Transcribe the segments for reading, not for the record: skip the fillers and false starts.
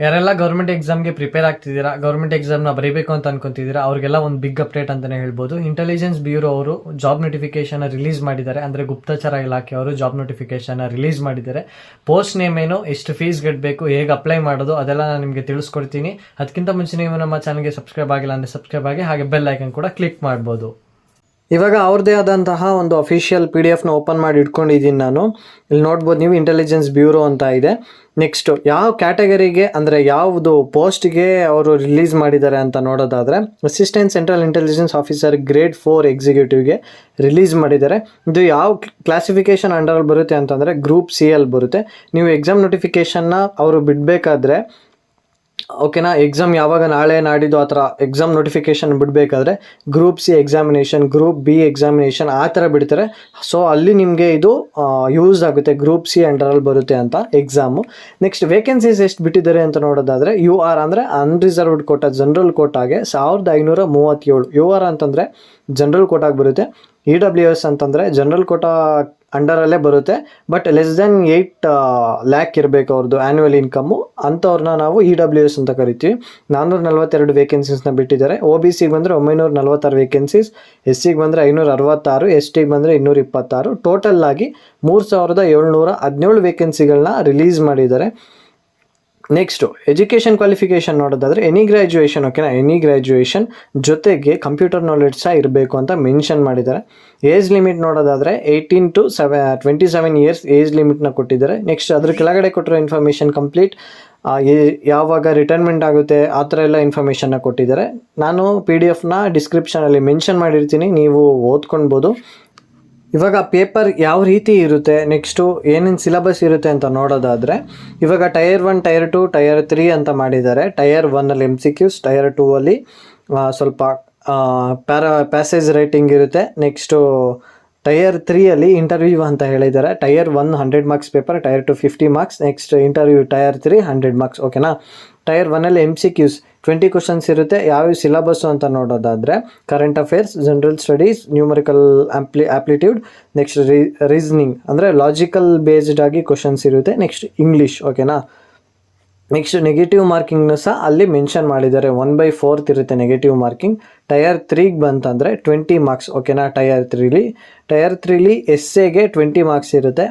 ಯಾರೆಲ್ಲ ಗೌರ್ಮೆಂಟ್ ಎಕ್ಸಾಮ್ಗೆ prepare ಆಗ್ತಿದ್ದೀರಾ, government ಎಕ್ಸಾಮ್ನ ಬರೀಬೇಕು ಅಂತ ಅನ್ಕೊಂತಿದ್ದೀರಾ, ಅವ್ರಿಗೆಲ್ಲ ಒಂದು ಬಿಗ್ ಅಪ್ಡೇಟ್ ಅಂತಾನೆ ಹೇಳ್ಬೋದು. ಇಂಟೆಲಿಜೆನ್ಸ್ ಬ್ಯೂರೋ ಅವರು ಜಾಬ್ ನೋಟಿಫಿಕೇಶನ್ ರಿಲೀಸ್ ಮಾಡಿದ್ದಾರೆ. ಅಂದರೆ ಗುಪ್ತಚರ ಇಲಾಖೆ ಅವರು ಜಾಬ್ ನೋಟಿಫಿಕೇಶನ್ ರಿಲೀಸ್ ಮಾಡಿದ್ದಾರೆ. ಪೋಸ್ಟ್ ನೇಮ್ ಏನು, ಎಷ್ಟು ಫೀಸ್ ಕಟ್ಟಬೇಕು, ಹೇಗೆ ಅಪ್ಲೈ ಮಾಡೋದು, ಅದೆಲ್ಲ ನಾನು ನಿಮಗೆ ತಿಳಿಸ್ಕೊಡ್ತೀನಿ. ಅದಕ್ಕಿಂತ ಮುಂಚೆ ನೀವು ನಮ್ಮ ಚಾನಲ್ಗೆ ಸಬ್ಸ್ಕ್ರೈಬ್ ಆಗಿಲ್ಲ ಅಂದರೆ ಸಬ್ಸ್ಕ್ರೈಬ್ ಆಗಿ, ಹಾಗೆ ಬೆಲ್ ಐಕನ್ ಕೂಡ ಕ್ಲಿಕ್ ಮಾಡ್ಬೋದು. ಇವಾಗ ಅವ್ರದ್ದೇ ಆದಂತಹ ಒಂದು ಅಫಿಷಿಯಲ್ PDF ಓಪನ್ ಮಾಡಿ ಇಟ್ಕೊಂಡಿದ್ದೀನಿ ನಾನು. ಇಲ್ಲಿ ನೋಡ್ಬೋದು ನೀವು, ಇಂಟೆಲಿಜೆನ್ಸ್ ಬ್ಯೂರೋ ಅಂತ ಇದೆ. ನೆಕ್ಸ್ಟು ಯಾವ ಕ್ಯಾಟಗರಿಗೆ ಅಂದರೆ ಯಾವುದು ಪೋಸ್ಟ್ಗೆ ಅವರು ರಿಲೀಸ್ ಮಾಡಿದ್ದಾರೆ ಅಂತ ನೋಡೋದಾದರೆ, assistant central intelligence officer grade 4 ಎಕ್ಸಿಕ್ಯೂಟಿವ್ಗೆ ರಿಲೀಸ್ ಮಾಡಿದ್ದಾರೆ. ಇದು ಯಾವ ಕ್ಲಾಸಿಫಿಕೇಷನ್ ಅಂಡರಲ್ಲಿ ಬರುತ್ತೆ ಅಂತಂದರೆ ಗ್ರೂಪ್ C ಅಲ್ಲಿ ಬರುತ್ತೆ. ನೀವು ಎಕ್ಸಾಮ್ ನೋಟಿಫಿಕೇಷನ್ನ ಅವರು ಬಿಡಬೇಕಾದ್ರೆ, ಓಕೆನಾ, ಎಕ್ಸಾಮ್ ಯಾವಾಗ ನಾಳೆ ನಾಡಿದ್ದು ಆ ಥರ ಎಕ್ಸಾಮ್ ನೋಟಿಫಿಕೇಷನ್ ಬಿಡಬೇಕಾದ್ರೆ group C examination, group B examination ಆ ಥರ ಬಿಡ್ತಾರೆ. ಸೊ ಅಲ್ಲಿ ನಿಮಗೆ ಇದು ಯೂಸ್ ಆಗುತ್ತೆ, ಗ್ರೂಪ್ C ಅಂಡರಲ್ಲಿ ಬರುತ್ತೆ ಅಂತ ಎಕ್ಸಾಮು. ನೆಕ್ಸ್ಟ್ ವೇಕೆನ್ಸೀಸ್ ಎಷ್ಟು ಬಿಟ್ಟಿದ್ದಾರೆ ಅಂತ ನೋಡೋದಾದರೆ, UR ಅಂದರೆ ಅನ್ರಿಸರ್ವ್ಡ್ ಕೋಟಾ, ಜನರಲ್ ಕೋಟಾಗೆ 1537. UR ಅಂತಂದರೆ ಜನರಲ್ ಕೋಟಾಗೆ ಬರುತ್ತೆ. EWS ಅಂತಂದರೆ ಜನರಲ್ ಕೋಟಾ ಅಂಡರಲ್ಲೇ ಬರುತ್ತೆ, ಬಟ್ ಲೆಸ್ ದೆನ್ 8 lakh ಇರಬೇಕು ಅವ್ರದ್ದು ಆ್ಯನ್ಯುವಲ್ ಇನ್ಕಮ್ಮು. ಅಂಥವ್ರನ್ನ ನಾವು EWS ಅಂತ ಕರಿತೀವಿ. 442 ವೇಕೆನ್ಸೀಸ್ನ ಬಿಟ್ಟಿದ್ದಾರೆ. OBCಗೆ ಬಂದರೆ 946 ವೇಕೆನ್ಸೀಸ್, SCಗೆ ಬಂದರೆ 566, STಗೆ ಬಂದರೆ 226. ಟೋಟಲ್ ಆಗಿ 3717 ವೇಕೆನ್ಸಿಗಳನ್ನ ರಿಲೀಸ್ ಮಾಡಿದ್ದಾರೆ. ನೆಕ್ಸ್ಟು ಎಜುಕೇಷನ್ ಕ್ವಾಲಿಫಿಕೇಷನ್ ನೋಡೋದಾದರೆ ಎನಿ ಗ್ರ್ಯಾಜುಯೇಷನ್, ಓಕೆನಾ, ಎನಿ ಗ್ರ್ಯಾಜುಯೇಷನ್ ಜೊತೆಗೆ ಕಂಪ್ಯೂಟರ್ ನಾಲೆಡ್ಜ್ ಸಹ ಇರಬೇಕು ಅಂತ ಮೆನ್ಷನ್ ಮಾಡಿದ್ದಾರೆ. ಏಜ್ ಲಿಮಿಟ್ ನೋಡೋದಾದರೆ 18 to 27 ಇಯರ್ಸ್ ಏಜ್ ಲಿಮಿಟ್ನ ಕೊಟ್ಟಿದ್ದಾರೆ. ನೆಕ್ಸ್ಟ್ ಅದ್ರ ಕೆಳಗಡೆ ಕೊಟ್ಟಿರೋ ಇನ್ಫಾರ್ಮೇಷನ್ ಕಂಪ್ಲೀಟ್ ಯಾವಾಗ ರಿಟೈರ್ಮೆಂಟ್ ಆಗುತ್ತೆ ಆ ಥರ ಎಲ್ಲ ಇನ್ಫಾರ್ಮೇಷನ್ನ ಕೊಟ್ಟಿದ್ದಾರೆ. ನಾನು PDF ಡಿಸ್ಕ್ರಿಪ್ಷನಲ್ಲಿ ಮೆನ್ಷನ್ ಮಾಡಿರ್ತೀನಿ, ನೀವು ಓದ್ಕೊಳ್ಬೋದು. ಇವಾಗ ಪೇಪರ್ ಯಾವ ರೀತಿ ಇರುತ್ತೆ, ನೆಕ್ಸ್ಟು ಏನೇನು ಸಿಲೆಬಸ್ ಇರುತ್ತೆ ಅಂತ ನೋಡೋದಾದರೆ, ಇವಾಗ ಟೈರ್ 1, ಟೈರ್ 2, ಟೈರ್ 3 ಅಂತ ಮಾಡಿದ್ದಾರೆ. ಟೈರ್ 1ಅಲ್ಲಿ MCQs, ಟೈರ್ 2ಅಲ್ಲಿ ಸ್ವಲ್ಪ ಪ್ಯಾಸೇಜ್ ರೈಟಿಂಗ್ ಇರುತ್ತೆ. ನೆಕ್ಸ್ಟು ಟೈರ್ 3ಅಲ್ಲಿ ಇಂಟರ್ವ್ಯೂ ಅಂತ ಹೇಳಿದ್ದಾರೆ. Tyre 1 100 marks paper, tyre 2 50 marks, next interview tyre 3 100 marks, ಓಕೆನಾ. ಟೈರ್ 1ಅಲ್ಲಿ MCQs 20 ಕ್ವಶನ್ಸ್ ಇರುತ್ತೆ. ಯಾವ ಸಿಲೆಬಸ್ಸು ಅಂತ ನೋಡೋದಾದರೆ current affairs, general studies, numerical aptitude, next reasoning ಅಂದರೆ ಲಾಜಿಕಲ್ ಬೇಸ್ಡ್ ಆಗಿ ಕ್ವಶನ್ಸ್ ಇರುತ್ತೆ. ನೆಕ್ಸ್ಟ್ ಇಂಗ್ಲೀಷ್, ಓಕೆನಾ. ನೆಕ್ಸ್ಟ್ ನೆಗೆಟಿವ್ ಮಾರ್ಕಿಂಗ್ನ ಸಹ ಅಲ್ಲಿ ಮೆನ್ಷನ್ ಮಾಡಿದ್ದಾರೆ. 1/4 ಇರುತ್ತೆ ನೆಗೆಟಿವ್ ಮಾರ್ಕಿಂಗ್. ಟೈರ್ 3ಗೆ ಬಂತಂದರೆ 20 ಮಾರ್ಕ್ಸ್, ಓಕೆನಾ. ಟೈರ್ 3ಲಿ ಎಸ್ಸೆಗೆ 20 ಮಾರ್ಕ್ಸ್ ಇರುತ್ತೆ.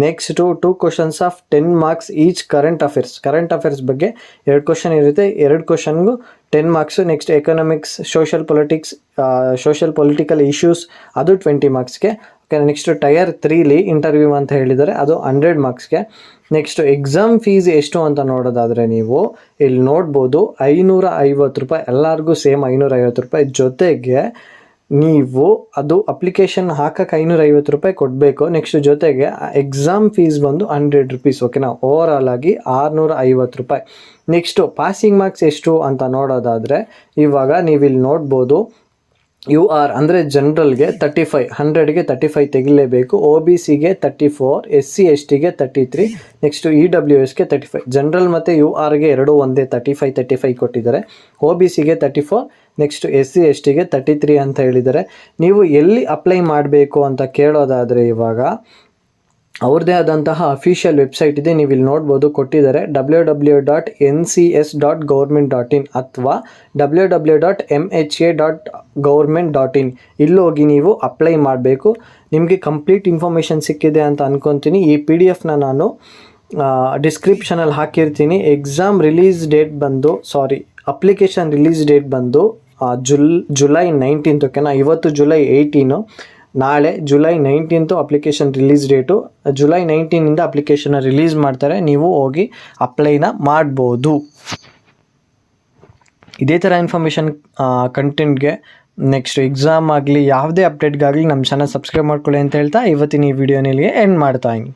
Next 2 questions of 10 marks each current affairs ಬಗ್ಗೆ 2 ಕ್ವಶನ್ ಇರುತ್ತೆ. 2 ಕ್ವಶನ್ಗೂ 10 marks. Next economics, social political issues ಅದು 20 ಮಾರ್ಕ್ಸ್ಗೆ. ಓಕೆ, ನೆಕ್ಸ್ಟ್ ಟೈರ್ 3ಲಿ ಇಂಟರ್ವ್ಯೂ ಅಂತ ಹೇಳಿದ್ದಾರೆ, ಅದು 100 ಮಾರ್ಕ್ಸ್ಗೆ. ನೆಕ್ಸ್ಟ್ ಎಕ್ಸಾಮ್ ಫೀಸ್ ಎಷ್ಟು ಅಂತ ನೋಡೋದಾದರೆ ನೀವು ಇಲ್ಲಿ ನೋಡ್ಬೋದು, 550 ರೂಪಾಯಿ, ಎಲ್ಲರಿಗೂ ಸೇಮ್ 550 ರೂಪಾಯಿ. ಜೊತೆಗೆ ನೀವು ಅದು ಅಪ್ಲಿಕೇಶನ್ ಹಾಕಕ್ಕೆ 550 ರೂಪಾಯಿ ಕೊಡಬೇಕು. ನೆಕ್ಸ್ಟ್ ಜೊತೆಗೆ ಎಕ್ಸಾಮ್ ಫೀಸ್ ಬಂದು 100 ರೂಪೀಸ್, ಓಕೆನಾ. ಓವರಾಲ್ ಆಗಿ 650 ರೂಪಾಯಿ. ನೆಕ್ಸ್ಟು ಪಾಸಿಂಗ್ ಮಾರ್ಕ್ಸ್ ಎಷ್ಟು ಅಂತ ನೋಡೋದಾದರೆ, ಇವಾಗ ನೀವಿಲ್ಲಿ ನೋಡ್ಬೋದು, UR ಅಂದರೆ ಜನರಲ್ಗೆ 35, 100ಗೆ 35 ತೆಗಿಲೇಬೇಕು. OBCಗೆ 34, SC STಗೆ 33, ನೆಕ್ಸ್ಟು EWSಗೆ 35. ಜನರಲ್ ಮತ್ತು URಗೆ ಎರಡೂ ಒಂದೇ 35 ಕೊಟ್ಟಿದ್ದಾರೆ. OBCಗೆ 34, ನೆಕ್ಸ್ಟ್ SC STಗೆ 33 ಅಂತ ಹೇಳಿದ್ದಾರೆ. ನೀವು ಎಲ್ಲಿ ಅಪ್ಲೈ ಮಾಡಬೇಕು ಅಂತ ಕೇಳೋದಾದರೆ, ಇವಾಗ ಅವ್ರದ್ದೇ ಆದಂತಹ ಅಫಿಷಿಯಲ್ ವೆಬ್ಸೈಟ್ ಇದೆ, ನೀವು ಇಲ್ಲಿ ನೋಡ್ಬೋದು, ಕೊಟ್ಟಿದ್ದಾರೆ www.ncs.government.in ಅಥವಾ www.mha.government.in. ಇಲ್ಲಿ ಹೋಗಿ ನೀವು ಅಪ್ಲೈ ಮಾಡಬೇಕು. ನಿಮಗೆ ಕಂಪ್ಲೀಟ್ ಇನ್ಫಾರ್ಮೇಷನ್ ಸಿಕ್ಕಿದೆ ಅಂತ ಅಂದ್ಕೊತೀನಿ. ಈ PDF ನಾನು ಡಿಸ್ಕ್ರಿಪ್ಷನಲ್ಲಿ ಹಾಕಿರ್ತೀನಿ. ಅಪ್ಲಿಕೇಶನ್ ರಿಲೀಸ್ ಡೇಟ್ ಬಂದು ಜುಲೈ 19, ಓಕೆನಾ. ಇವತ್ತು ಜುಲೈ 18, ನಾಳೆ July 19 application release date. July 19 ಅಪ್ಲಿಕೇಶನ್ನ ರಿಲೀಸ್ ಮಾಡ್ತಾರೆ, ನೀವು ಹೋಗಿ ಅಪ್ಲೈನ ಮಾಡ್ಬೋದು. ಇದೇ ಥರ ಇನ್ಫಾರ್ಮೇಷನ್ ಕಂಟೆಂಟ್ಗೆ, ನೆಕ್ಸ್ಟ್ ಎಕ್ಸಾಮ್ ಆಗಲಿ ಯಾವುದೇ ಅಪ್ಡೇಟ್ಗಾಗಲಿ ನಮ್ಮ ಚಾನಲ್ ಸಬ್ಸ್ಕ್ರೈಬ್ ಮಾಡ್ಕೊಳ್ಳಿ ಅಂತ ಹೇಳ್ತಾ ಇವತ್ತಿನ ಈ ವಿಡಿಯೋನಲ್ಲಿ ಎಂಡ್ ಮಾಡ್ತಾ ಇದ್ದೀನಿ.